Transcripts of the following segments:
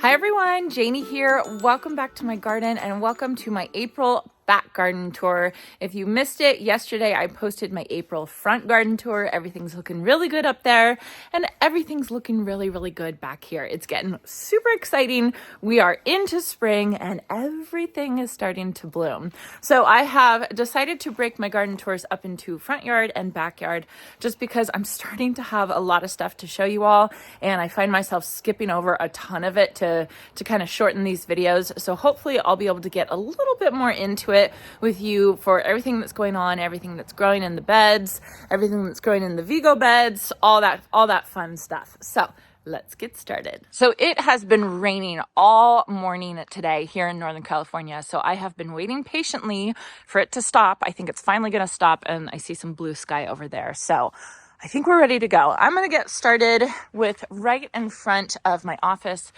Hi everyone, Janey here. Welcome back to my garden and welcome to my April back garden tour. If you missed it, yesterday I posted my April front garden tour. Everything's looking really good up there and everything's looking really good back here. It's getting super exciting. We are into spring and everything is starting to bloom. So I have decided to break my garden tours up into front yard and backyard just because I'm starting to have a lot of stuff to show you all and I find myself skipping over a ton of it to kind of shorten these videos. So hopefully I'll be able to get a little bit more into it with you for everything that's going on, everything that's growing in the beds, everything that's growing in the Blvd Beds, all that fun stuff. So let's get started. So it has been raining all morning today here in Northern California. So I have been waiting patiently for it to stop. I think it's finally going to stop and I see some blue sky over there. So I think we're ready to go. I'm going to get started with right in front of my office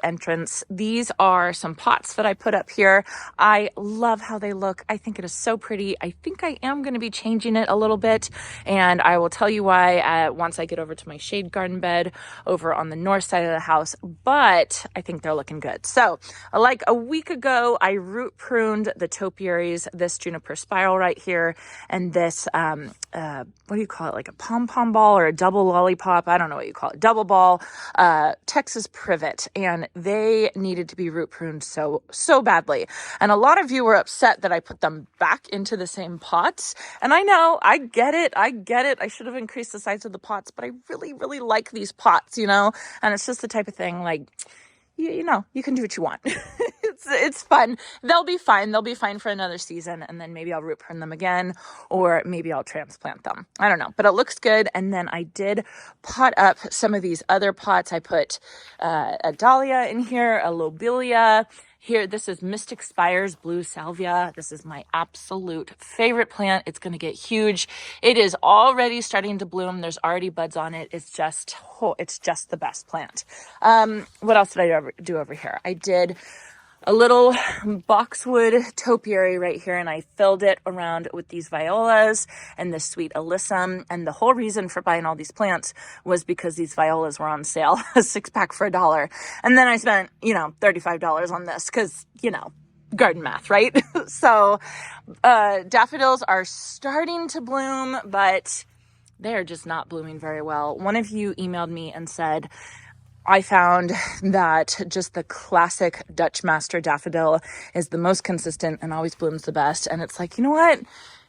entrance. These are some pots that I put up here. I love how they look. I think it is so pretty. I think I am going to be changing it a little bit, and I will tell you why once I get over to my shade garden bed over on the north side of the house, but I think they're looking good. So like a week ago, I root pruned the topiaries, this juniper spiral right here, and this, what do you call it? Like a pom-pom ball or a double lollipop. I don't know what you call it. Double ball, Texas privet. And they needed to be root pruned so badly. And a lot of you were upset that I put them back into the same pots. And I know, I get it. I should have increased the size of the pots, but I really like these pots, you know? And it's just the type of thing like, you know, you can do what you want. It's fun. They'll be fine. They'll be fine for another season. And then maybe I'll root prune them again, or maybe I'll transplant them. I don't know, but it looks good. And then I did pot up some of these other pots. I put a dahlia in here, a lobelia. Here, this is Mystic Spire's blue salvia. This is my absolute favorite plant. It's going to get huge. It is already starting to bloom. There's already buds on it. It's just the best plant. What else did I do over here? I did a little boxwood topiary right here, and I filled it around with these violas and this sweet alyssum. And the whole reason for buying all these plants was because these violas were on sale, a 6-pack for $1. And then I spent, $35 on this because, garden math, right? So daffodils are starting to bloom, but they're just not blooming very well. One of you emailed me and said, I found that just the classic Dutch Master daffodil is the most consistent and always blooms the best. And it's like, you know what?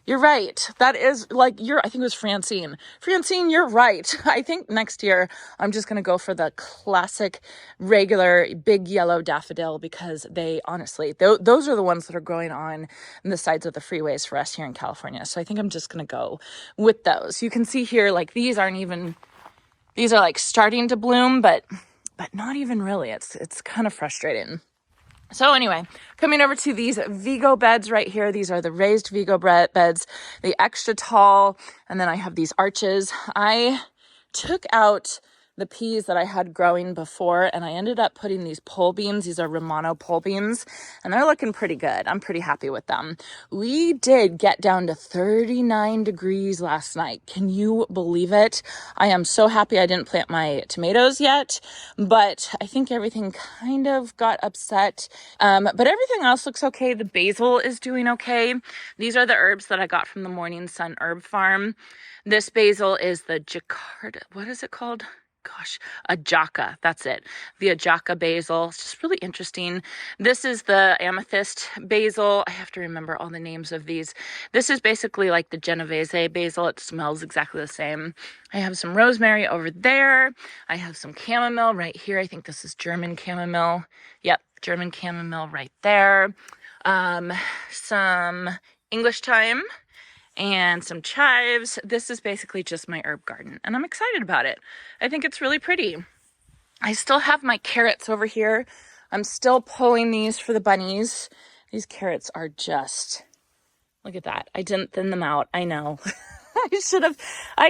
You're right. That is like I think it was Francine. Francine, you're right. I think next year I'm just going to go for the classic, regular, big yellow daffodil because they honestly, those are the ones that are growing on the sides of the freeways for us here in California. So I think I'm just going to go with those. You can see here, like these are like starting to bloom, but not even really. It's kind of frustrating. So anyway, coming over to these Blvd beds right here. These are the raised Blvd beds, the extra tall, and then I have these arches. I took out the peas that I had growing before, and I ended up putting these pole beans. These are Romano pole beans, and they're looking pretty good. I'm pretty happy with them. We did get down to 39 degrees last night. Can you believe it? I am so happy I didn't plant my tomatoes yet, but I think everything kind of got upset. But everything else looks okay. The basil is doing okay. These are the herbs that I got from the Morning Sun Herb Farm. This basil is the Jakarta. What is it called? Gosh, ajaca. That's it. The ajaca basil. It's just really interesting. This is the amethyst basil. I have to remember all the names of these. This is basically like the Genovese basil. It smells exactly the same. I have some rosemary over there. I have some chamomile right here. I think this is German chamomile. Yep, German chamomile right there. Some English thyme and some chives. This is basically just my herb garden, and I'm excited about it. I think it's really pretty. I still have my carrots over here. I'm still pulling these for the bunnies. These carrots are just, look at that. I didn't thin them out. I know. I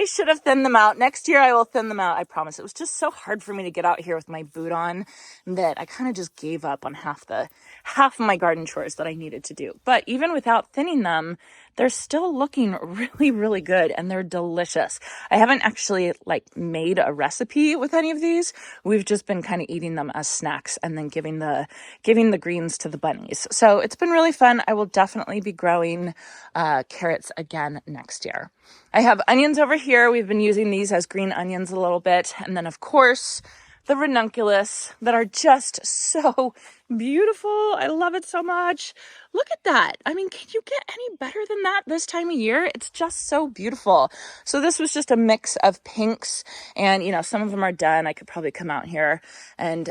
should have thinned them out. Next year I will thin them out. I promise. It was just so hard for me to get out here with my boot on that I kind of just gave up on half of my garden chores that I needed to do. But even without thinning them, they're still looking really, really good, and they're delicious. I haven't actually like made a recipe with any of these. We've just been kind of eating them as snacks and then giving the greens to the bunnies. So it's been really fun. I will definitely be growing carrots again next year. I have onions over here. We've been using these as green onions a little bit. And then, of course, the ranunculus that are just so beautiful. I love it so much. Look at that. I mean, can you get any better than that this time of year? It's just so beautiful. So this was just a mix of pinks, and some of them are done. I could probably come out here and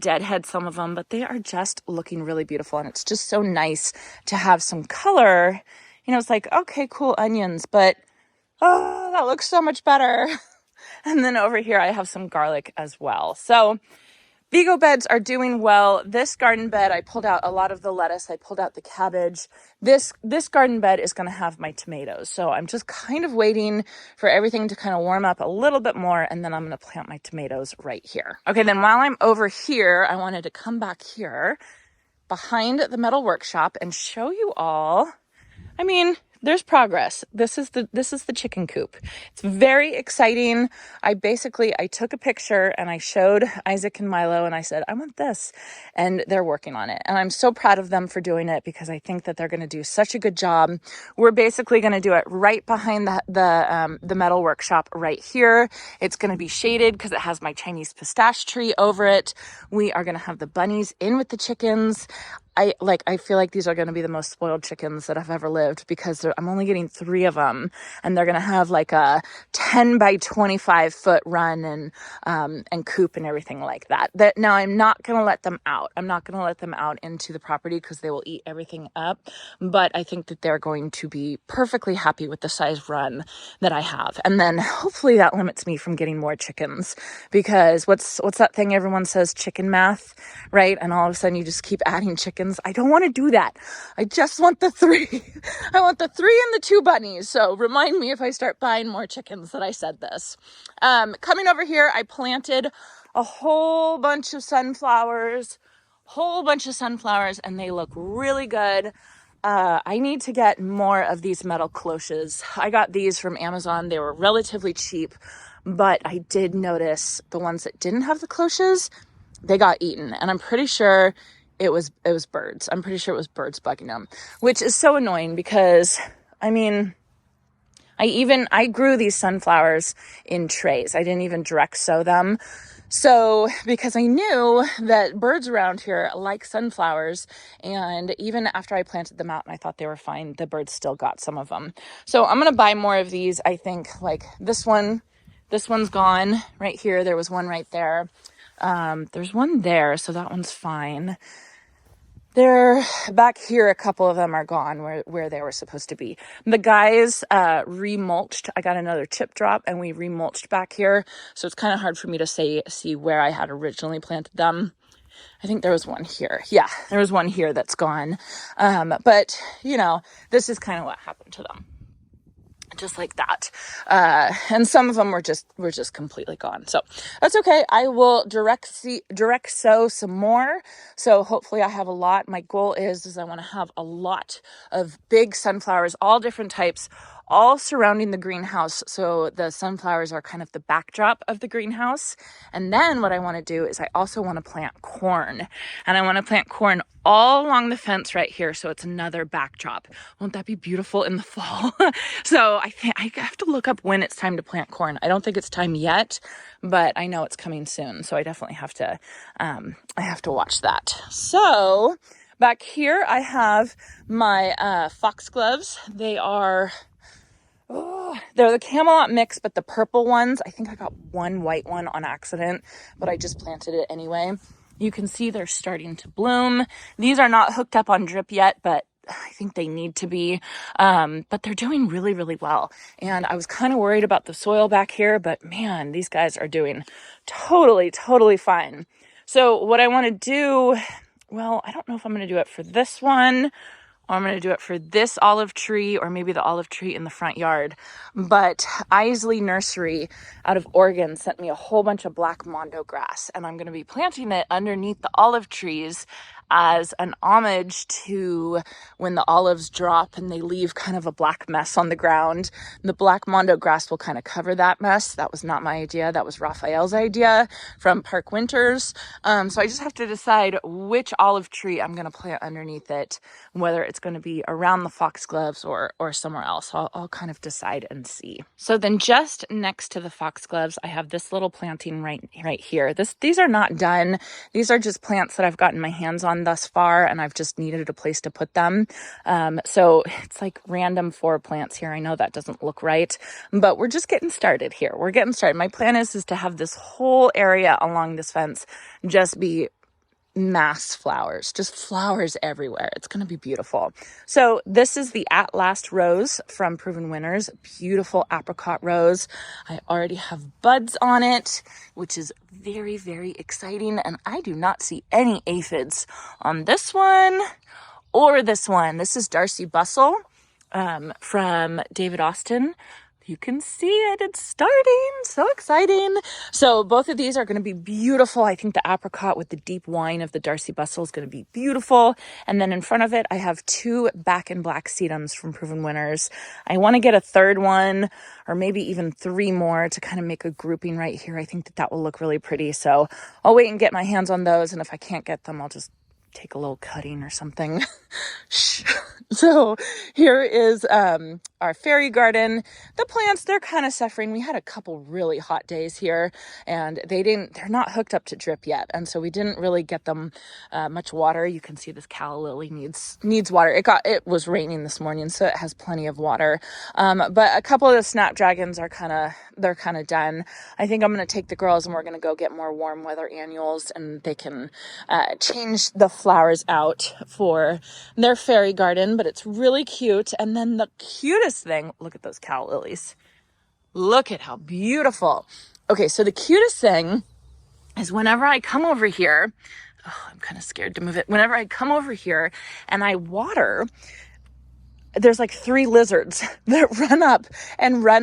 deadhead some of them, but they are just looking really beautiful. And it's just so nice to have some color. It's like, okay, cool, onions, but oh, that looks so much better. And then over here, I have some garlic as well. So Vigo beds are doing well. This garden bed, I pulled out a lot of the lettuce. I pulled out the cabbage. This garden bed is going to have my tomatoes. So I'm just kind of waiting for everything to kind of warm up a little bit more, and then I'm going to plant my tomatoes right here. Okay, then while I'm over here, I wanted to come back here behind the metal workshop and show you all. I mean, there's progress. This is the chicken coop. It's very exciting. I took a picture and I showed Isaac and Milo and I said, I want this. And they're working on it. And I'm so proud of them for doing it because I think that they're going to do such a good job. We're basically going to do it right behind the metal workshop right here. It's going to be shaded because it has my Chinese pistache tree over it. We are going to have the bunnies in with the chickens. I feel like these are going to be the most spoiled chickens that I've ever lived because I'm only getting 3 of them, and they're going to have like a 10 by 25 foot run and coop and everything like that. Now I'm not going to let them out. I'm not going to let them out into the property because they will eat everything up. But I think that they're going to be perfectly happy with the size run that I have. And then hopefully that limits me from getting more chickens, because what's that thing everyone says, chicken math, right? And all of a sudden you just keep adding chickens. I don't want to do that. I just want the 3. I want the 3 and the 2 bunnies. So remind me if I start buying more chickens that I said this. Coming over here, I planted a whole bunch of sunflowers, and they look really good. I need to get more of these metal cloches. I got these from Amazon. They were relatively cheap, but I did notice the ones that didn't have the cloches, they got eaten. And I'm pretty sure it was birds. I'm pretty sure it was birds bugging them, which is so annoying because, I mean, I grew these sunflowers in trays. I didn't even direct sow them. So, because I knew that birds around here like sunflowers, and even after I planted them out and I thought they were fine, the birds still got some of them. So I'm going to buy more of these. I think like this one's gone right here. There was one right there. There's one there, so that one's fine. They're back here. A couple of them are gone where they were supposed to be. The guys remulched. I got another chip drop and we remulched back here. So it's kind of hard for me to see where I had originally planted them. I think there was one here. Yeah, there was one here that's gone. But this is kind of what happened to them. Just like that. And some of them were just completely gone. So that's okay. I will direct sow some more. So hopefully I have a lot. My goal is I want to have a lot of big sunflowers, all different types, all surrounding the greenhouse. So the sunflowers are kind of the backdrop of the greenhouse. And then what I want to do is I also want to plant corn, and I want to plant corn all along the fence right here. So it's another backdrop. Won't that be beautiful in the fall? So I think I have to look up when it's time to plant corn. I don't think it's time yet, but I know it's coming soon. So I definitely have to watch that. So back here I have my foxgloves. They're the Camelot mix, but the purple ones. I think I got one white one on accident, but I just planted it anyway. You can see they're starting to bloom. These are not hooked up on drip yet, but I think they need to be. But they're doing really, really well. And I was kind of worried about the soil back here, but man, these guys are doing totally, totally fine. So what I want to do, well, I don't know if I'm going to do it for this one, or I'm going to do it for this olive tree, or maybe the olive tree in the front yard. But Isley Nursery out of Oregon sent me a whole bunch of black mondo grass, and I'm going to be planting it underneath the olive trees as an homage to when the olives drop and they leave kind of a black mess on the ground. The black mondo grass will kind of cover that mess. That was not my idea. That was Raphael's idea from Park Winters. So I just have to decide which olive tree I'm going to plant underneath it, whether it's going to be around the foxgloves or somewhere else. I'll kind of decide and see. So then just next to the foxgloves, I have this little planting right here. These are not done. These are just plants that I've gotten my hands on thus far, and I've just needed a place to put them. So it's like random 4 plants here. I know that doesn't look right, but we're just getting started here. We're getting started. My plan is to have this whole area along this fence just be mass flowers, just flowers everywhere. It's going to be beautiful. So this is the At Last rose from Proven Winners, beautiful apricot rose. I already have buds on it, which is very, very exciting. And I do not see any aphids on this one or this one. This is Darcy Bustle from David Austin. You can see it. It's starting. So exciting. So both of these are going to be beautiful. I think the apricot with the deep wine of the Darcy Bustle is going to be beautiful. And then in front of it, I have 2 back and black sedums from Proven Winners. I want to get a third one or maybe even 3 more to kind of make a grouping right here. I think that will look really pretty. So I'll wait and get my hands on those. And if I can't get them, I'll just take a little cutting or something. So here is our fairy garden. The plants, they're kind of suffering. We had a couple really hot days here, and they're not hooked up to drip yet, and so we didn't really get them much water. You can see this calla lily needs water. It was raining this morning, so it has plenty of water. But a couple of the snapdragons are kind of done. I think I'm going to take the girls and we're going to go get more warm weather annuals, and they can change the flowers out for their fairy garden. But it's really cute. And then the cutest thing, look at those calla lilies. Look at how beautiful. Okay, so the cutest thing is whenever I come over here, I'm kind of scared to move it. Whenever I come over here and I water, there's like 3 lizards that run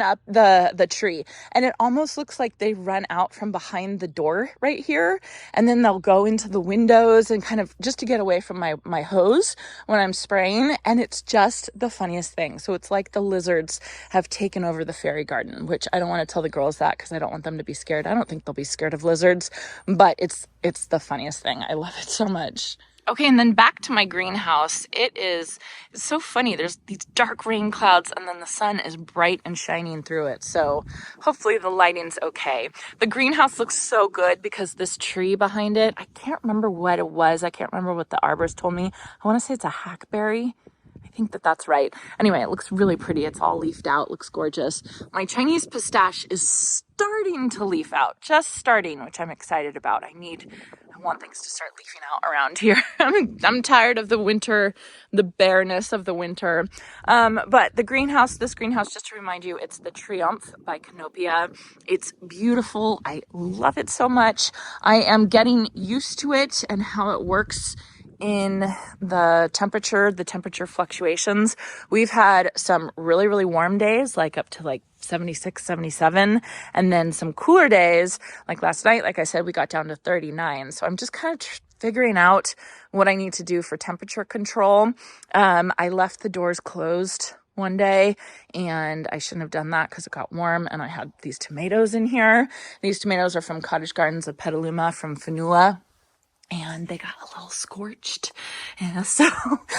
up the tree. And it almost looks like they run out from behind the door right here. And then they'll go into the windows and kind of just to get away from my hose when I'm spraying. And it's just the funniest thing. So it's like the lizards have taken over the fairy garden, which I don't want to tell the girls that because I don't want them to be scared. I don't think they'll be scared of lizards, but it's the funniest thing. I love it so much. Okay, and then back to my greenhouse. It's so funny. There's these dark rain clouds and then the sun is bright and shining through it. So hopefully the lighting's okay. The greenhouse looks so good because this tree behind it, I can't remember what it was. I can't remember what the arborist told me. I want to say it's a hackberry. I think that's right. Anyway, it looks really pretty. It's all leafed out. Looks gorgeous. My Chinese pistache is starting to leaf out. Just starting, which I'm excited about. I want things to start leafing out around here. I'm tired of the winter, the bareness of the winter. But this greenhouse, just to remind you, it's the Triumph by Canopia. It's beautiful. I love it so much. I am getting used to it and how it works in the temperature fluctuations. We've had some really, really warm days, like up to like 76, 77, and then some cooler days, like last night, like I said, we got down to 39. So I'm just kind of figuring out what I need to do for temperature control. I left the doors closed one day and I shouldn't have done that because it got warm and I had these tomatoes in here. These tomatoes are from Cottage Gardens of Petaluma from Fanula. And they got a little scorched. And so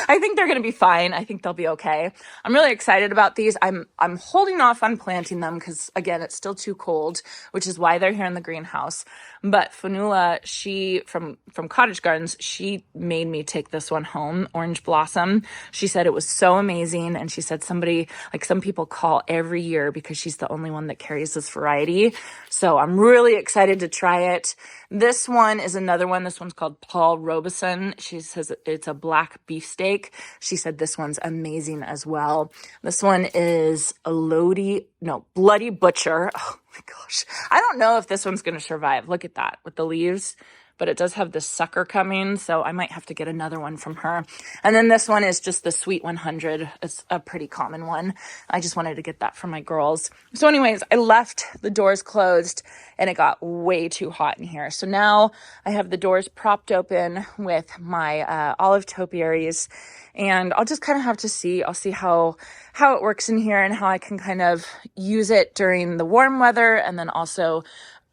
I think they're going to be fine. I think they'll be okay. I'm really excited about these. I'm holding off on planting them because, again, it's still too cold, which is why they're here in the greenhouse. But Fanula, she, from Cottage Gardens, she made me take this one home, Orange Blossom. She said it was so amazing. And she said some people call every year because she's the only one that carries this variety. So I'm really excited to try it. This one is another one. This one's called Paul Robeson. She says it's a black beefsteak. She said this one's amazing as well. This one is a Bloody Butcher. Oh my gosh. I don't know if this one's going to survive. Look at that with the leaves. but it does have this sucker coming, so I might have to get another one from her. And then this one is just the Sweet 100. It's a pretty common one. I just wanted to get that for my girls. So anyways, I left the doors closed and it got way too hot in here. So now I have the doors propped open with my olive topiaries, and I'll just kind of have to see. I'll see how it works in here and how I can kind of use it during the warm weather, and then also,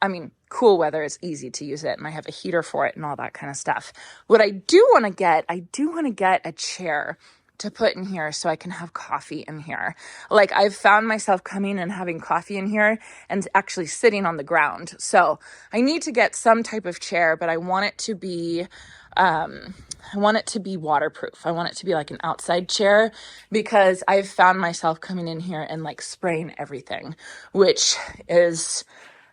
I mean, cool weather, it's easy to use it, and I have a heater for it and all that kind of stuff. What I do want to get a chair to put in here so I can have coffee in here. Like, I've found myself coming and having coffee in here and actually sitting on the ground. So I need to get some type of chair, but I want it to be waterproof. I want it to be like an outside chair, because I've found myself coming in here and like spraying everything, which is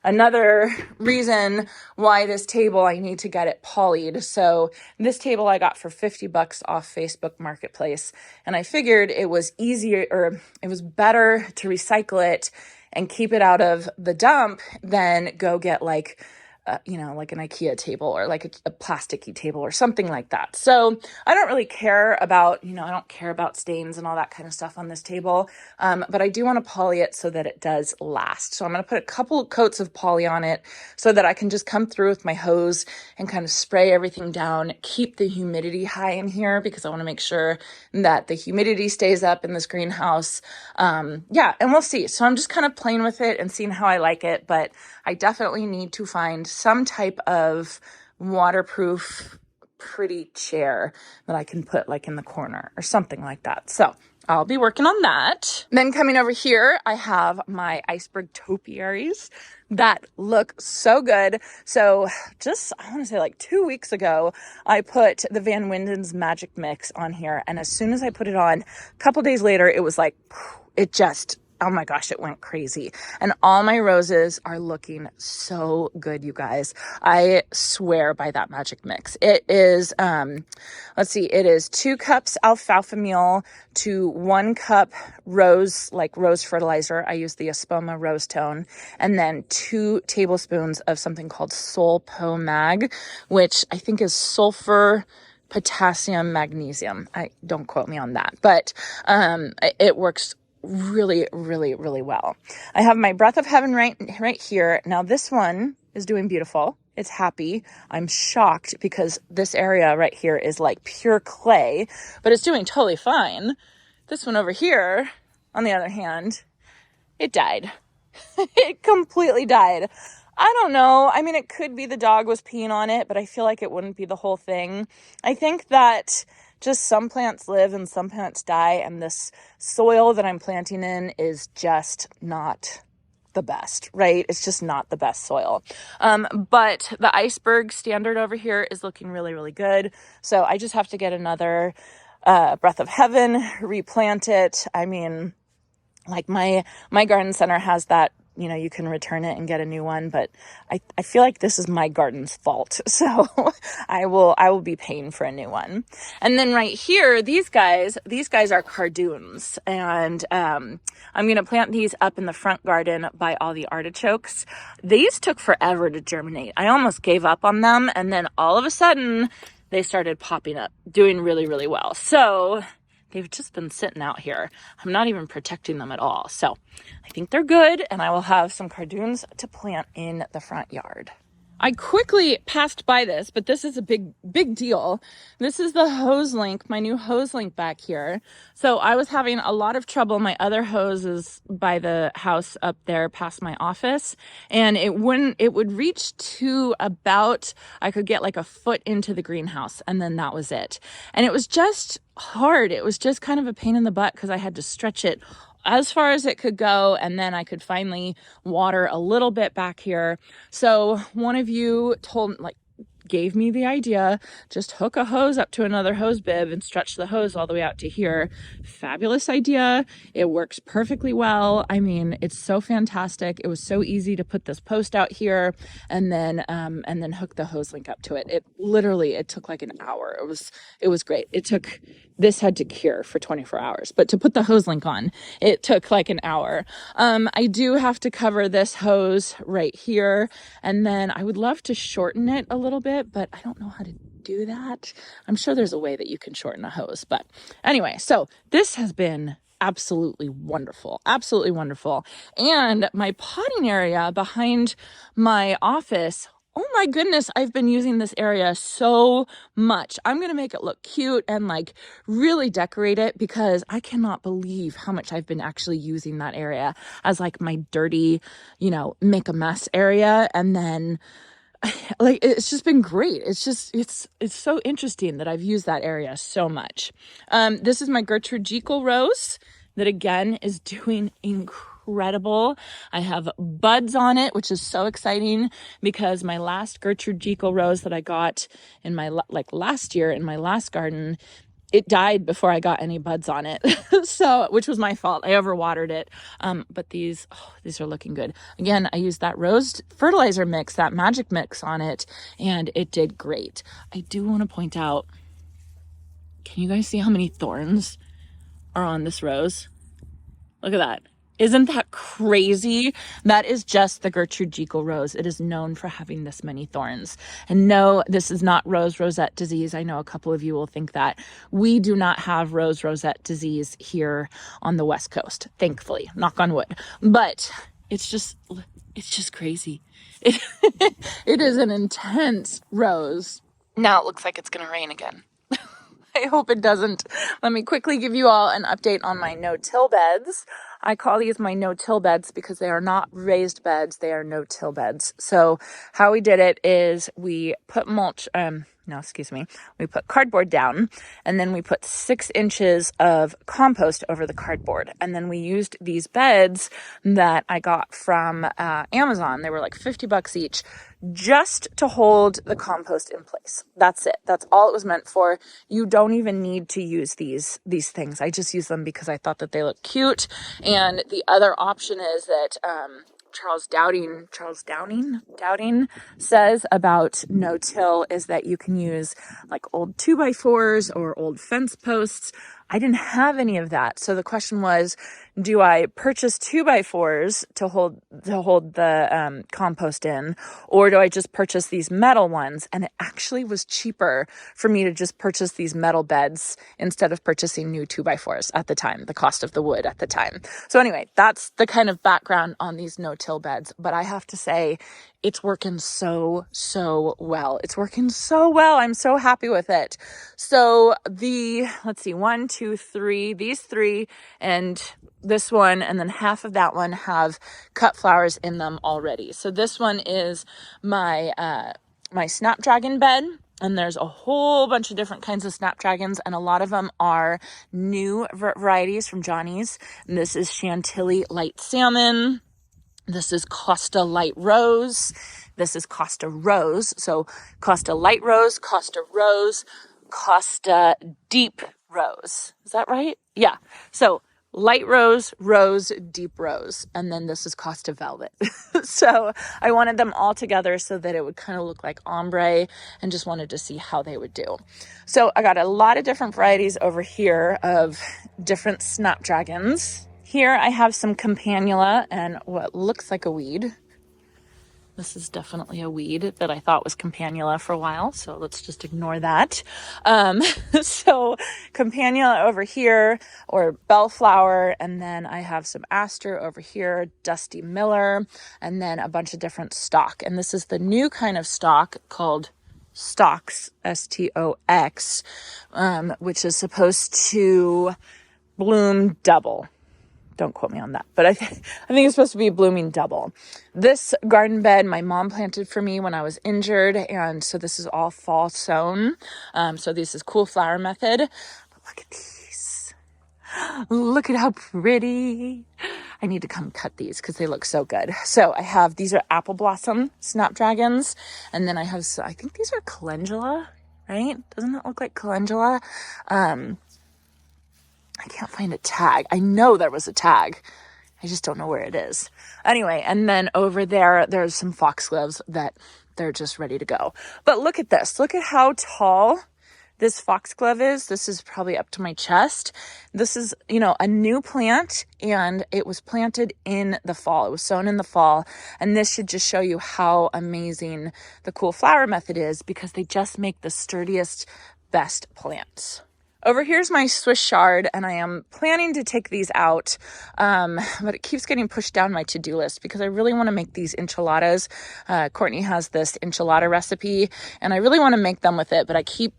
another reason why this table, I need to get it polyed. So this table I got for $50 off Facebook Marketplace, and I figured it was easier, or it was better to recycle it and keep it out of the dump than go get like like an IKEA table or like a plasticky table or something like that. So I don't really care about, I don't care about stains and all that kind of stuff on this table. But I do want to poly it so that it does last. So I'm going to put a couple of coats of poly on it so that I can just come through with my hose and kind of spray everything down, keep the humidity high in here, because I want to make sure that the humidity stays up in this greenhouse. And we'll see. So I'm just kind of playing with it and seeing how I like it, but I definitely need to find some type of waterproof, pretty chair that I can put like in the corner or something like that. So I'll be working on that. Then coming over here, I have my iceberg topiaries that look so good. So just, I want to say like 2 weeks ago, I put the Van Winden's Magic Mix on here. And as soon as I put it on, a couple days later, it was like, oh my gosh, it went crazy. And all my roses are looking so good, you guys. I swear by that magic mix. It is, it is 2 cups alfalfa meal to 1 cup rose fertilizer. I use the Espoma Rose Tone. And then 2 tablespoons of something called Solpo Mag, which I think is sulfur, potassium, magnesium. Don't quote me on that, but it works really, really, really well. I have my Breath of Heaven right here. Now this one is doing beautiful. It's happy. I'm shocked because this area right here is like pure clay, but it's doing totally fine. This one over here, on the other hand, it died. It completely died. I don't know. I mean, it could be the dog was peeing on it, but I feel like it wouldn't be the whole thing. I think that just some plants live and some plants die, and this soil that I'm planting in is just not the best, right? It's just not the best soil. But the iceberg standard over here is looking really, really good. So I just have to get another Breath of Heaven, replant it. I mean, like my garden center has that, you can return it and get a new one, but I feel like this is my garden's fault. So I will be paying for a new one. And then right here, these guys are cardoons, and I'm going to plant these up in the front garden by all the artichokes. These took forever to germinate. I almost gave up on them. And then all of a sudden they started popping up, doing really, really well. So they've just been sitting out here. I'm not even protecting them at all. So I think they're good, and I will have some cardoons to plant in the front yard. I quickly passed by this, but this is a big deal. This is the hose link, my new hose link back here. So I was having a lot of trouble. My other hose is by the house up there past my office, and it would reach to about, I could get like a foot into the greenhouse, and then that was it. And it was just hard. It was just kind of a pain in the butt because I had to stretch it as far as it could go, and then I could finally water a little bit back here. So one of you gave me the idea, just hook a hose up to another hose bib and stretch the hose all the way out to here. Fabulous idea. It works perfectly well. I mean, it's so fantastic. It was so easy to put this post out here and then hook the hose link up to it. It took like an hour. It was great. It took this had to cure for 24 hours. But to put the hose link on, it took like an hour. I do have to cover this hose right here. And then I would love to shorten it a little bit, but I don't know how to do that. I'm sure there's a way that you can shorten a hose. But anyway, so this has been absolutely wonderful. Absolutely wonderful. And my potting area behind my office, oh my goodness, I've been using this area so much. I'm going to make it look cute and like really decorate it because I cannot believe how much I've been actually using that area as like my dirty, make a mess area. And then like, it's just been great. It's so interesting that I've used that area so much. This is my Gertrude Jekyll rose that again is doing incredible. I have buds on it, which is so exciting because my last Gertrude Jekyll rose that I got in my, last year in my last garden, it died before I got any buds on it. So, which was my fault. I overwatered it. But these are looking good. Again, I used that rose fertilizer mix, that magic mix on it, and it did great. I do want to point out, can you guys see how many thorns are on this rose? Look at that. Isn't that crazy? That is just the Gertrude Jekyll rose. It is known for having this many thorns. And no, this is not rose rosette disease. I know a couple of you will think that. We do not have rose rosette disease here on the West Coast, thankfully, knock on wood. But it's just crazy. It is an intense rose. Now it looks like it's going to rain again. I hope it doesn't. Let me quickly give you all an update on my no-till beds. I call these my no-till beds because they are not raised beds. They are no-till beds. So how we did it is we put we put cardboard down, and then we put 6 inches of compost over the cardboard. And then we used these beds that I got from Amazon. They were like $50 each, just to hold the compost in place. That's it. That's all it was meant for. You don't even need to use these things. I just use them because I thought that they look cute. And the other option is that Charles Dowding says about no-till is that you can use like old 2x4s or old fence posts. I didn't have any of that. So the question was, do I purchase 2x4s to hold the compost in, or do I just purchase these metal ones? And it actually was cheaper for me to just purchase these metal beds instead of purchasing new 2x4s at the time, the cost of the wood at the time. So anyway, that's the kind of background on these no-till beds. But I have to say, it's working so well. It's working so well. I'm so happy with it. So let's see, 1, 2, 3, these 3, and this one, and then half of that one have cut flowers in them already. So this one is my snapdragon bed. And there's a whole bunch of different kinds of snapdragons, and a lot of them are new varieties from Johnny's. And this is Chantilly Light Salmon. This is Costa Light Rose. This is Costa Rose. So Costa Light Rose, Costa Rose, Costa Deep Rose. Is that right? Yeah. So Light Rose, Rose, Deep Rose. And then this is Costa Velvet. So I wanted them all together so that it would kind of look like ombre, and just wanted to see how they would do. So I got a lot of different varieties over here of different snapdragons. Here I have some campanula and what looks like a weed. This is definitely a weed that I thought was campanula for a while, so let's just ignore that. So campanula over here, or bellflower, and then I have some aster over here, Dusty Miller, and then a bunch of different stock. And this is the new kind of stock called Stox, S-T-O-X, which is supposed to bloom double. Don't quote me on that, but I think it's supposed to be blooming double. This garden bed my mom planted for me when I was injured, and so this is all fall sown. So this is cool flower method. But look at these. Look at how pretty. I need to come cut these because they look so good. So I have, these are apple blossom snapdragons, and then I think these are calendula, right? Doesn't that look like calendula? I can't find a tag. I know there was a tag. I just don't know where it is. Anyway, and then over there's some foxgloves that they're just ready to go. But look at this. Look at how tall this foxglove is. This is probably up to my chest. This is, a new plant, and it was planted in the fall. It was sown in the fall. And this should just show you how amazing the cool flower method is, because they just make the sturdiest, best plants. Over here's my Swiss chard, and I am planning to take these out, but it keeps getting pushed down my to-do list because I really want to make these enchiladas. Courtney has this enchilada recipe, and I really want to make them with it, but I keep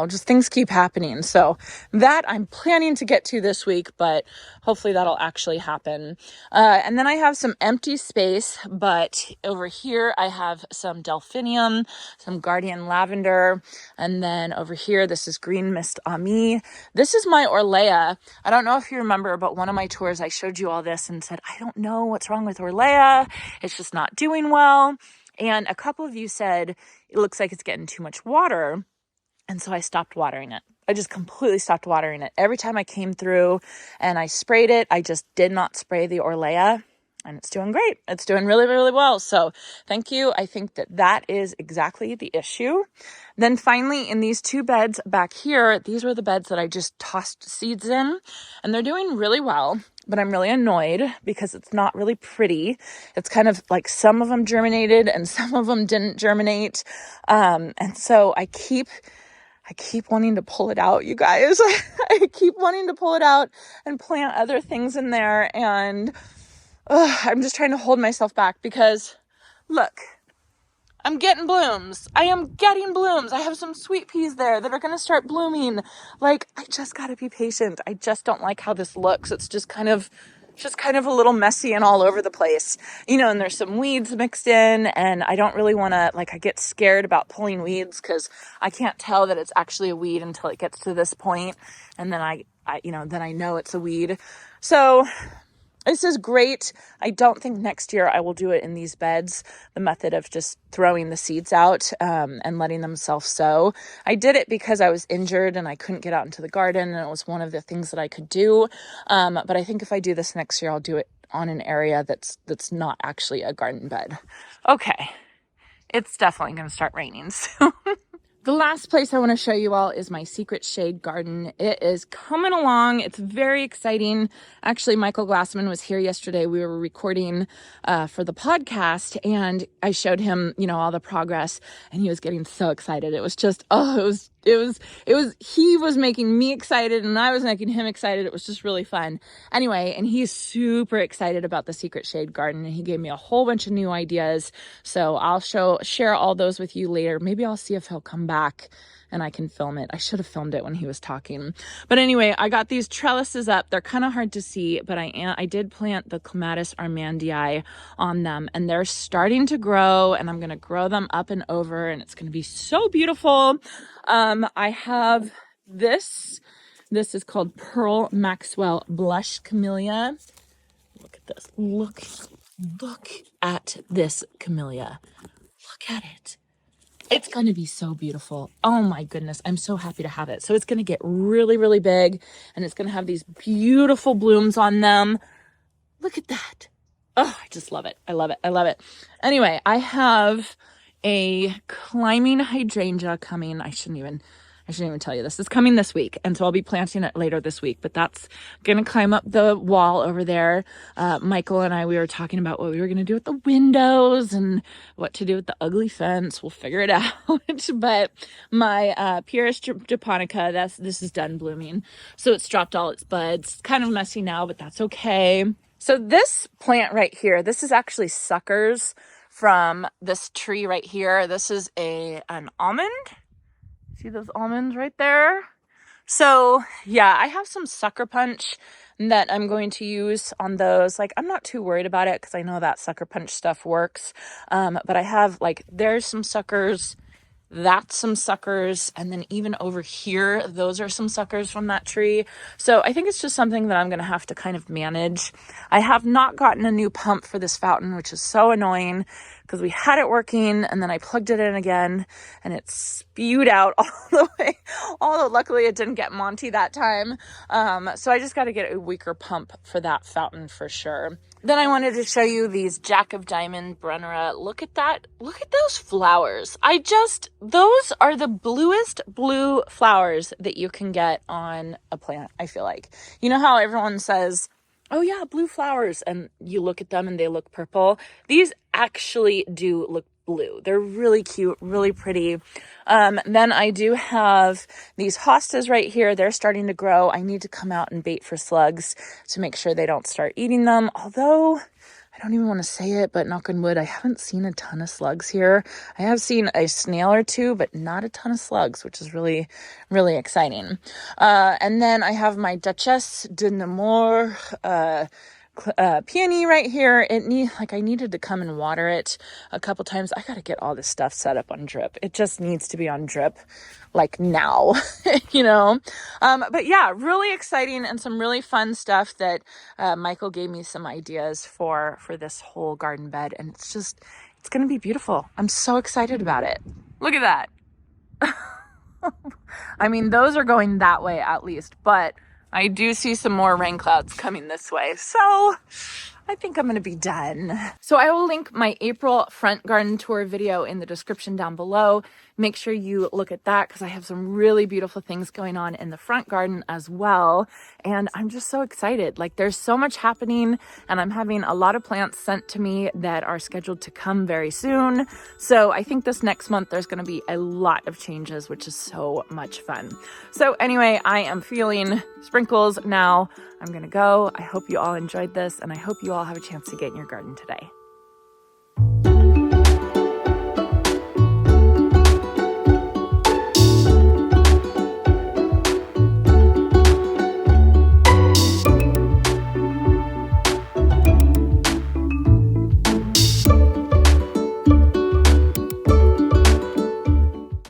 just things keep happening. So that I'm planning to get to this week, but hopefully that'll actually happen. And then I have some empty space, but over here I have some delphinium, some guardian lavender, and then over here, this is green mist ami. This is my Orlea. I don't know if you remember, but one of my tours, I showed you all this and said, I don't know what's wrong with Orlea. It's just not doing well. And a couple of you said, it looks like it's getting too much water. And so I stopped watering it. I just completely stopped watering it. Every time I came through and I sprayed it, I just did not spray the Orlea. And it's doing great. It's doing really, really well. So thank you. I think that is exactly the issue. Then finally, in these two beds back here, these were the beds that I just tossed seeds in. And they're doing really well. But I'm really annoyed because it's not really pretty. It's kind of like some of them germinated and some of them didn't germinate. And so I keep wanting to pull it out, you guys. I keep wanting to pull it out and plant other things in there. And I'm just trying to hold myself back because, look, I'm getting blooms. I am getting blooms. I have some sweet peas there that are going to start blooming. Like, I just got to be patient. I just don't like how this looks. It's just kind of a little messy and all over the place, and there's some weeds mixed in, and I don't really want to, I get scared about pulling weeds because I can't tell that it's actually a weed until it gets to this point. And then then I know it's a weed. So this is great. I don't think next year I will do it in these beds, the method of just throwing the seeds out and letting them self-sow. I did it because I was injured and I couldn't get out into the garden, and it was one of the things that I could do. But I think if I do this next year, I'll do it on an area that's not actually a garden bed. Okay, it's definitely going to start raining soon. The last place I want to show you all is my secret shade garden. It is coming along. It's very exciting. Actually, Michael Glassman was here yesterday. We were recording for the podcast, and I showed him, all the progress, and he was getting so excited. It was just, he was making me excited and I was making him excited. It was just really fun. Anyway, and he's super excited about the secret shade garden, and he gave me a whole bunch of new ideas. So I'll share all those with you later. Maybe I'll see if he'll come back and I can film it. I should have filmed it when he was talking. But anyway, I got these trellises up. They're kind of hard to see, but I did plant the Clematis armandii on them, and they're starting to grow, and I'm going to grow them up and over, and it's going to be so beautiful. I have this. This is called Pearl Maxwell Blush Camellia. Look at this. Look at this camellia. Look at it. It's going to be so beautiful. Oh my goodness. I'm so happy to have it. So it's going to get really, really big, and it's going to have these beautiful blooms on them. Look at that. Oh, I just love it. I love it. I love it. Anyway, I have a climbing hydrangea coming. I shouldn't even tell you this. It's coming this week, and so I'll be planting it later this week, but that's going to climb up the wall over there. Michael and we were talking about what we were going to do with the windows and what to do with the ugly fence. We'll figure it out. But my Pyrus japonica, this is done blooming. So it's dropped all its buds. It's kind of messy now, but that's okay. So this plant right here, this is actually suckers from this tree right here. This is an almond. See those almonds right there? So yeah, I have some sucker punch that I'm going to use on those. I'm not too worried about it because I know that sucker punch stuff works. But I have there's some suckers, that's some suckers, and then even over here, those are some suckers from that tree. So I think it's just something that I'm going to have to kind of manage. I have not gotten a new pump for this fountain, which is so annoying because we had it working and then I plugged it in again and it spewed out all the way. Although luckily it didn't get Monty that time. So I just got to get a weaker pump for that fountain for sure. Then I wanted to show you these Jack of Diamond Brennera. Look at that. Look at those flowers. Those are the bluest blue flowers that you can get on a plant, I feel like. You know how everyone says, oh yeah, blue flowers, and you look at them and they look purple? These actually do look blue. They're really cute, really pretty. Then I do have these hostas right here. They're starting to grow. I need to come out and bait for slugs to make sure they don't start eating them. Although I don't even want to say it, but knock on wood, I haven't seen a ton of slugs here. I have seen a snail or two, but not a ton of slugs, which is really, really exciting. And then I have my Duchesse de Nemours, peony right here. I needed to come and water it a couple times. I got to get all this stuff set up on drip. It just needs to be on drip like now, you know? But yeah, really exciting and some really fun stuff that Michael gave me some ideas for this whole garden bed. And it's going to be beautiful. I'm so excited about it. Look at that. I mean, those are going that way at least, but I do see some more rain clouds coming this way. So I think I'm going to be done. So I will link my April front garden tour video in the description down below. Make sure you look at that because I have some really beautiful things going on in the front garden as well. And I'm just so excited. Like, there's so much happening, and I'm having a lot of plants sent to me that are scheduled to come very soon. So I think this next month there's going to be a lot of changes, which is so much fun. So anyway, I am feeling sprinkles now. I'm going to go. I hope you all enjoyed this, and I hope you all have a chance to get in your garden today.